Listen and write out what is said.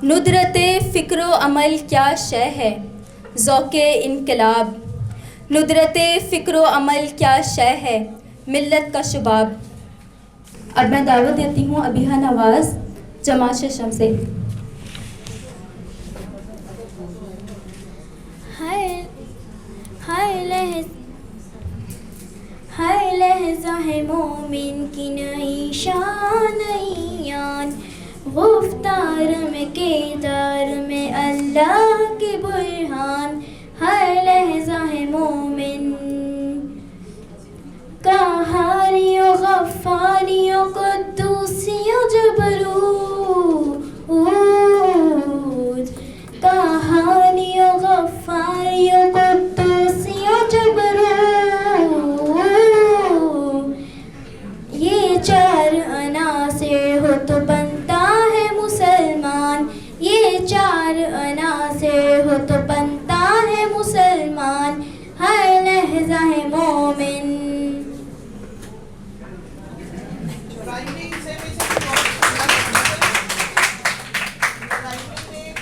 नुदरते फ़िक्र अमल क्या शय है ज़ौक़े इनकलाब। नुदरते फ़िक्र अमल क्या शय है मिल्लत का शुबाब। अब मैं दावत देती हूँ अबीहा नवाज़ जमात शशम से। हर लहज़ा है मोमिन की नई शान नई यान। गुफ्तार में किरदार में अल्लाह की बुरहान। हर लहज़ा है मोमिन कहारियों गफ़ारियों कुद्दूसियों जबरूत। कहानियों गफ़ारियों कुद्दूसियों जबरूत। ये चार अनासिर हो तो बनता है मुसलमान। ये चार अनासिर हो तो बनता है मुसलमान। हर लहज़ा है मोमिन।